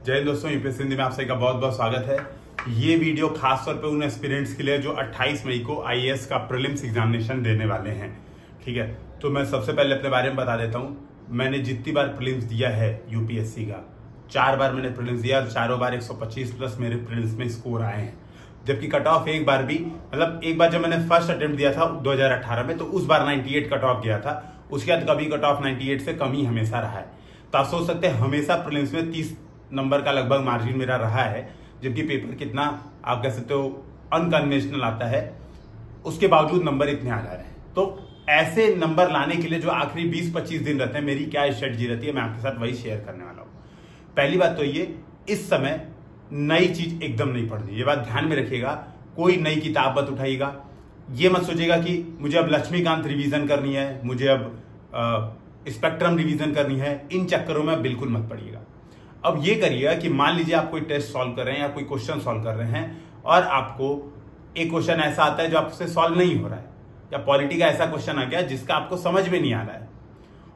जय हिंद दोस्तों, यूपीएससी हिंदी में आप सभी का बहुत बहुत स्वागत है। ये वीडियो खास तौर पे उन एस्पिरेंट्स के लिए जो 28 मई को आईएएस का प्रीलिम्स एग्जामिनेशन देने वाले हैं। ठीक है, तो मैं सबसे पहले अपने बारे में बता देता हूँ। मैंने जितनी बार प्रीलिम्स दिया है यूपीएससी का, 4 बार मैंने प्रीलिम्स दिया और चारों बार 125 प्लस मेरे प्रीलिम्स में स्कोर आए हैं। जबकि कट ऑफ एक बार भी, मतलब एक बार जब मैंने फर्स्ट अटेम्प्ट दिया था 2018 में, तो उस बार 98 कट ऑफ गया था। उसके बाद कभी कट ऑफ 98 से कम ही हमेशा रहा है। तो आप सोच सकते हैं हमेशा प्रीलिम्स में 30 नंबर का लगभग मार्जिन मेरा रहा है। जबकि पेपर कितना आप कह सकते हो अनकन्वेंशनल आता है, उसके बावजूद नंबर इतने आ जा रहे हैं। तो ऐसे नंबर लाने के लिए जो आखिरी 20-25 दिन रहते हैं, मेरी क्या स्ट्रेटजी रहती है, मैं आपके साथ वही शेयर करने वाला हूं। पहली बात तो ये, इस समय नई चीज एकदम नहीं पढ़नी, ये बात ध्यान में रखिएगा। कोई नई किताब मत उठाइएगा। ये मत सोचिएगा कि मुझे अब लक्ष्मीकांत रिवीजन करनी है, मुझे अब स्पेक्ट्रम रिवीजन करनी है। इन चक्करों में बिल्कुल मत पड़िएगा। अब ये करिएगा कि मान लीजिए आप कोई टेस्ट सॉल्व कर रहे हैं या कोई क्वेश्चन सॉल्व कर रहे हैं और आपको एक क्वेश्चन ऐसा आता है जो आपसे सॉल्व नहीं हो रहा है, या पॉलिटी का ऐसा क्वेश्चन आ गया जिसका आपको समझ में नहीं आ रहा है,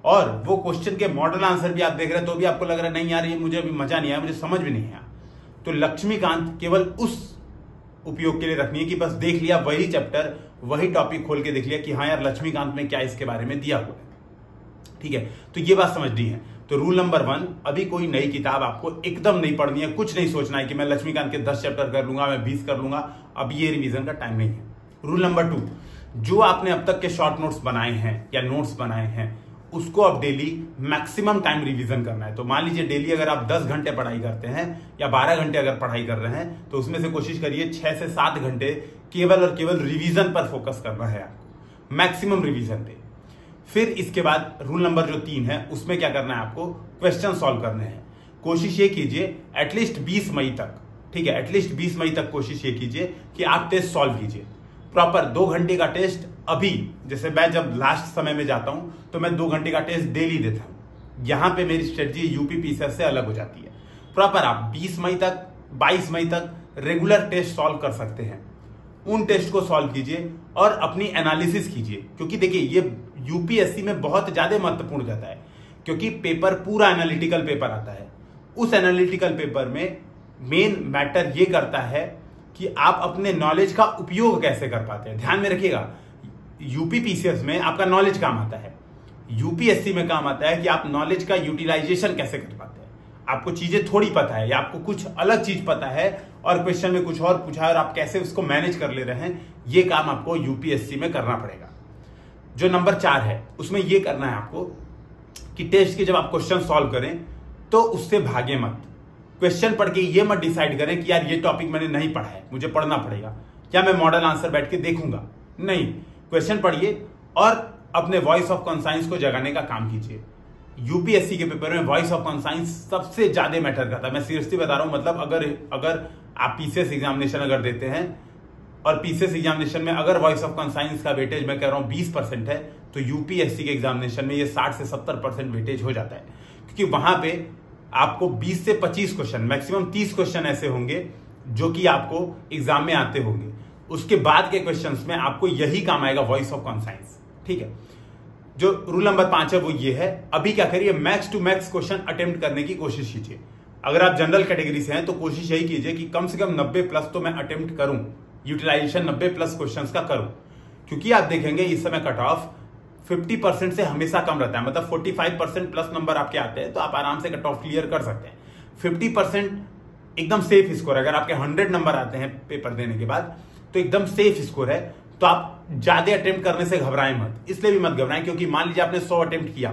और वो क्वेश्चन के मॉडल आंसर भी आप देख रहे हैं तो भी आपको लग रहा है नहीं यार ये मुझे अभी मजा नहीं आया, मुझे समझ में नहीं आया। तो लक्ष्मीकांत केवल उस उपयोग के लिए रखनी है कि बस देख लिया वही चैप्टर, वही टॉपिक खोल के देख लिया कि हाँ यार लक्ष्मीकांत में क्या इसके बारे में दिया हुआ है। ठीक है, तो ये बात समझनी है। तो रूल नंबर 1, अभी कोई नई किताब आपको एकदम नहीं पढ़नी है। कुछ नहीं सोचना है कि मैं लक्ष्मीकांत के 10 चैप्टर कर लूंगा, मैं 20 कर लूंगा। अब ये रिवीजन का टाइम नहीं है। रूल नंबर 2, जो आपने अब तक के शॉर्ट नोट्स बनाए हैं या नोट्स बनाए हैं, उसको अब डेली मैक्सिमम टाइम रिवीजन करना है। तो मान लीजिए डेली अगर आप 10 घंटे पढ़ाई करते हैं या 12 घंटे अगर पढ़ाई कर रहे हैं, तो उसमें से कोशिश करिए 6 से 7 घंटे केवल और केवल रिवीजन पर फोकस करना है आपको, मैक्सिमम रिवीजन पे। फिर इसके बाद रूल नंबर जो 3 है, उसमें क्या करना है आपको, क्वेश्चन सॉल्व करने हैं। कोशिश ये कीजिए एटलीस्ट 20 मई तक, ठीक है, एटलीस्ट 20 मई तक कोशिश ये कीजिए कि आप टेस्ट सॉल्व कीजिए प्रॉपर। 2 घंटे का टेस्ट, अभी जैसे मैं जब लास्ट समय में जाता हूं तो मैं 2 घंटे का टेस्ट डेली देता हूं। यहां पे मेरी स्ट्रेटजी यूपी पीसीएस से अलग हो जाती है। प्रॉपर आप 20 मई तक, 22 मई तक रेगुलर टेस्ट सॉल्व कर सकते हैं। उन टेस्ट को सॉल्व कीजिए और अपनी एनालिसिस कीजिए, क्योंकि देखिए ये यूपीएससी में बहुत ज्यादा महत्वपूर्ण जाता है, क्योंकि पेपर पूरा एनालिटिकल पेपर आता है। उस एनालिटिकल पेपर में मेन मैटर ये करता है कि आप अपने नॉलेज का उपयोग कैसे कर पाते हैं। ध्यान में रखिएगा, यूपी पीसीएस में आपका नॉलेज काम आता है, यूपीएससी में काम आता है कि आप नॉलेज का यूटिलाइजेशन कैसे कर पाते हैं। आपको चीजें थोड़ी पता है या आपको कुछ अलग चीज पता है और क्वेश्चन में कुछ और पूछा है और आप कैसे उसको मैनेज कर ले रहे हैं, ये काम आपको यूपीएससी में करना पड़ेगा। जो नंबर 4 है, उसमें यह करना है आपको कि टेस्ट के जब आप क्वेश्चन सॉल्व करें तो उससे भागे मत। क्वेश्चन पढ़ के ये मत डिसाइड करें कि यार ये टॉपिक मैंने नहीं पढ़ा है, मुझे पढ़ना पड़ेगा, क्या मैं मॉडल आंसर बैठ के देखूंगा। नहीं, क्वेश्चन पढ़िए और अपने वॉइस ऑफ कॉन्साइंस को जगाने का काम कीजिए। यूपीएससी के पेपर में वॉइस ऑफ कॉन्साइंस सबसे ज्यादा मैटर करता है। मैं सीरियसली बता रहा हूं, मतलब अगर आप पीसीएस एग्जामिनेशन अगर देते हैं और पीसीएस एग्जामिनेशन में अगर वॉइस ऑफ कॉन्साइंस का वेटेज मैं कह रहा हूं 20% है, तो यूपीएससी के एग्जामिनेशन में ये 60 से 70% वेटेज हो जाता है। क्योंकि वहां पे आपको 20 से 25 क्वेश्चन, मैक्सिमम 30 क्वेश्चन ऐसे होंगे जो कि आपको एग्जाम में आते होंगे। उसके बाद के क्वेश्चंस में आपको यही काम आएगा, वॉइस ऑफ कॉन्साइंस। ठीक है, जो रूल नंबर 5 है वो ये है, अभी क्या करिए, max to max question attempt करने की कोशिश कीजिए। अगर आप जनरल कैटेगरी से हैं तो कोशिश यही कीजिए कि कम से कम 90 प्लस तो मैं अटेम्प्ट करूं, यूटिलाइजेशन 90 प्लस क्वेश्चंस का करूं। क्योंकि आप देखेंगे इस समय कट ऑफ 50% से हमेशा कम रहता है, मतलब 45% प्लस नंबर आपके आते हैं तो आप आराम से कट ऑफ क्लियर कर सकते हैं। 50% एकदम सेफ स्कोर है। अगर आपके 100 नंबर आते हैं पेपर देने के बाद तो एकदम सेफ स्कोर है। तो आप ज्यादा अटेम्प्ट करने से घबराएं मत, इसलिए भी मत घबराएं क्योंकि मान लीजिए आपने 100 अटेम्प्ट किया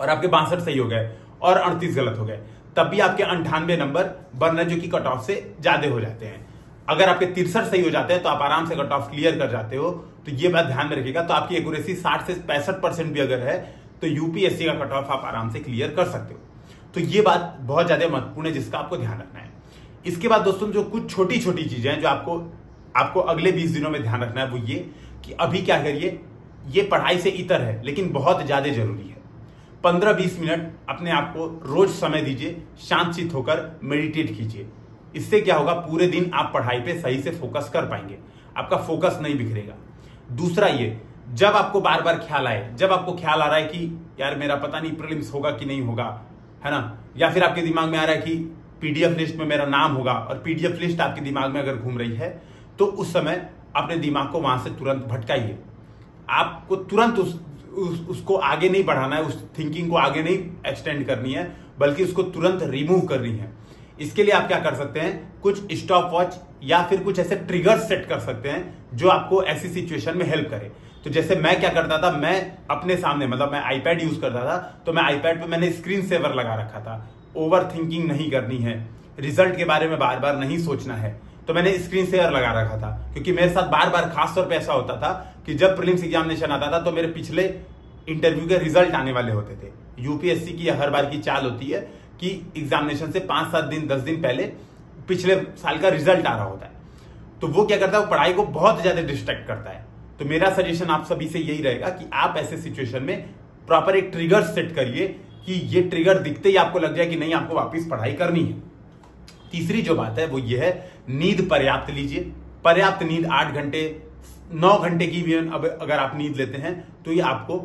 और आपके 62 सही हो गए और 38 गलत हो गए, तब भी आपके 98 नंबर बन रहे जो कि कट ऑफ से ज्यादा हो जाते हैं। अगर आपके 63 सही हो जाते हैं तो आप आराम से कट ऑफ क्लियर कर जाते हो। तो ये बात ध्यान में रखिएगा। तो आपकी एक्यूरेसी 60 से 65% भी अगर है तो यूपीएससी का कट ऑफ आप आराम से क्लियर कर सकते हो। तो ये बात बहुत ज्यादा महत्वपूर्ण है जिसका आपको ध्यान रखना है। इसके बाद दोस्तों जो कुछ छोटी छोटी चीजें हैं जो आपको अगले 20 दिनों में ध्यान रखना है, वो ये कि अभी क्या करिए, ये पढ़ाई से इतर है लेकिन बहुत ज्यादा जरूरी है। 15-20 मिनट अपने आप को रोज समय दीजिए, शांतचित्त होकर मेडिटेट कीजिए। इससे क्या होगा, पूरे दिन आप पढ़ाई पे सही से फोकस कर पाएंगे, आपका फोकस नहीं बिखरेगा। दूसरा ये, जब आपको बार बार ख्याल आए, जब आपको ख्याल आ रहा है कि यार मेरा पता नहीं प्रीलिम्स होगा कि नहीं होगा, है ना, या फिर आपके दिमाग में आ रहा है कि पीडीएफ लिस्ट में मेरा नाम होगा और पीडीएफ लिस्ट आपके दिमाग में अगर घूम रही है तो उस समय अपने दिमाग को वहां से तुरंत भटकाइए। आपको तुरंत उसको आगे नहीं बढ़ाना है, उस थिंकिंग को आगे नहीं एक्सटेंड करनी है, बल्कि उसको तुरंत रिमूव करनी है। इसके लिए आप क्या कर सकते हैं, कुछ स्टॉप वॉच या फिर कुछ ऐसे ट्रिगर सेट कर सकते हैं जो आपको ऐसी सिचुएशन में हेल्प करे। तो जैसे मैं क्या करता था, मैं अपने सामने मतलब मैं आईपैड यूज करता था, तो मैं आईपैड पे मैंने स्क्रीन सेवर लगा रखा था। ओवर थिंकिंग नहीं करनी है, रिजल्ट के बारे में बार बार नहीं सोचना है, तो मैंने स्क्रीन सेवर लगा रखा था। क्योंकि मेरे साथ बार बार खासतौर पे ऐसा होता था कि जब प्रीलिम्स एग्जामिनेशन आता था तो मेरे पिछले इंटरव्यू के रिजल्ट आने वाले होते थे। यूपीएससी की हर बार की चाल होती है कि एग्जामिनेशन से 5-7 दिन 10 दिन पहले पिछले साल का रिजल्ट आ रहा होता है। तो वो क्या करता है, वो पढ़ाई को बहुत ज्यादा डिस्ट्रैक्ट करता है। तो मेरा सजेशन आप सभी से यही रहेगा कि आप ऐसे सिचुएशन में प्रॉपर एक ट्रिगर सेट करिए कि ये ट्रिगर दिखते ही आपको लग जाए कि नहीं, आपको वापस पढ़ाई करनी है। तीसरी जो बात है वो ये है, नींद पर्याप्त लीजिए। पर्याप्त नींद 8 घंटे 9 घंटे की भी अगर आप नींद लेते हैं तो ये आपको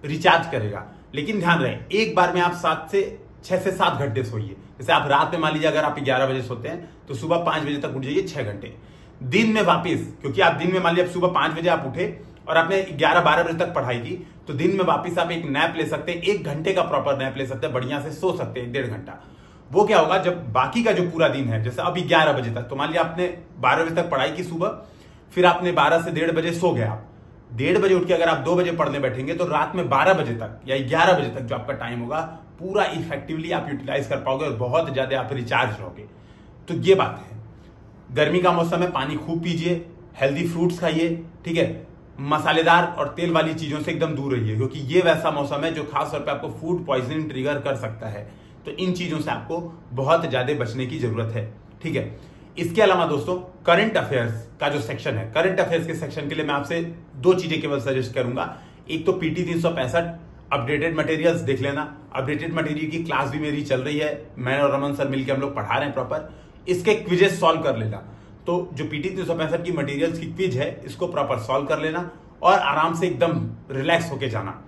रिचार्ज करेगा। लेकिन ध्यान रहे, एक बार में आप 6 से 7 घंटे सोइए। जैसे आप रात में मान लीजिए अगर आप 11 बजे सोते हैं तो सुबह 5 बजे तक उठ जाइए 6 घंटे। दिन में वापिस, क्योंकि आप दिन में मान लीजिए सुबह 5 बजे आप उठे और आपने 11-12 बजे तक पढ़ाई की, तो दिन में वापिस आप एक नैप ले सकते हैं, 1 घंटे का प्रॉपर नैप ले सकते हैं, बढ़िया से सो सकते हैं 1.5 घंटा। वो क्या होगा, जब बाकी का जो पूरा दिन है, जैसे अभी 11 बजे तक, तो मान लिया आपने 12 बजे तक पढ़ाई की सुबह, फिर आपने 12 से 1:30 बजे सो गए। आप 1:30 बजे उठ के अगर आप 2 बजे पढ़ने बैठेंगे तो रात में 12 बजे तक या 11 बजे तक जो आपका टाइम होगा पूरा इफेक्टिवली आप यूटिलाइज कर पाओगे और बहुत ज्यादा आप रिचार्ज रहोगे। तो ये बात है। गर्मी का मौसम है, पानी खूब पीजिए, हेल्दी फ्रूट्स खाइए, ठीक है। मसालेदार और तेल वाली चीजों से एकदम दूर रहिए, क्योंकि ये वैसा मौसम है जो खास तौर पे आपको फूड पॉइजनिंग ट्रिगर कर सकता है। तो इन चीजों से आपको बहुत ज्यादा बचने की जरूरत है, ठीक है। इसके अलावा दोस्तों, करंट अफेयर्स का जो सेक्शन है, करंट अफेयर्स के सेक्शन के लिए मैं आपसे 2 चीजें केवल सजेस्ट करूंगा। एक तो पीटी 365 अपडेटेड मटेरियल्स देख लेना। अपडेटेड मटेरियल की क्लास भी मेरी चल रही है, मैं और रमन सर मिलकर हम लोग पढ़ा रहे हैं प्रॉपर। इसके क्विजेस सॉल्व कर लेना। तो जो पीटी 365 की मटेरियल्स की क्विज है, इसको प्रॉपर सॉल्व कर लेना और आराम से एकदम रिलैक्स होके जाना।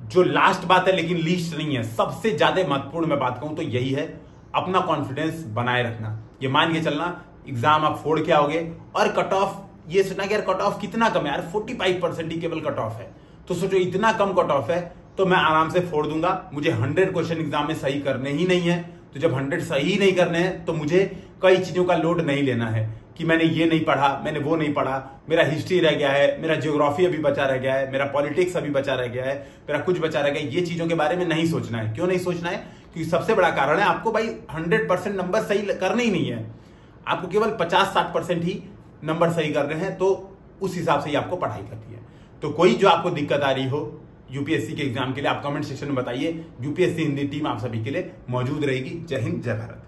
जो लास्ट बात है लेकिन लीस्ट नहीं है, सबसे ज्यादा महत्वपूर्ण मैं बात कहूं तो यही है, अपना कॉन्फिडेंस बनाए रखना। ये मान के चलना एग्जाम आप फोड़ के आओगे और कट ऑफ, ये सुना कि यार कट ऑफ कितना कम है यार, 45% ही केवल कट ऑफ है। तो सोचो इतना कम कट ऑफ है तो मैं आराम से फोड़ दूंगा। मुझे 100 क्वेश्चन एग्जाम में सही करने ही नहीं है। तो जब 100 सही नहीं करने हैं तो मुझे कई चीजों का लोड नहीं लेना है कि मैंने ये नहीं पढ़ा, मैंने वो नहीं पढ़ा, मेरा हिस्ट्री रह गया है, मेरा ज्योग्राफी अभी बचा रह गया है, मेरा पॉलिटिक्स अभी बचा रह गया है, मेरा कुछ बचा रह गया। ये चीजों के बारे में नहीं सोचना है। क्यों नहीं सोचना है? क्योंकि सबसे बड़ा कारण है आपको भाई 100% नंबर सही करने ही नहीं है, आपको केवल 50-60% ही नंबर सही कर रहे हैं। तो उस हिसाब से ही आपको पढ़ाई करनी है। तो कोई जो आपको दिक्कत आ रही हो यूपीएससी के एग्जाम के लिए, आप कमेंट सेक्शन में बताइए। यूपीएससी हिंदी टीम आप सभी के लिए मौजूद रहेगी। जय हिंद, जय भारत।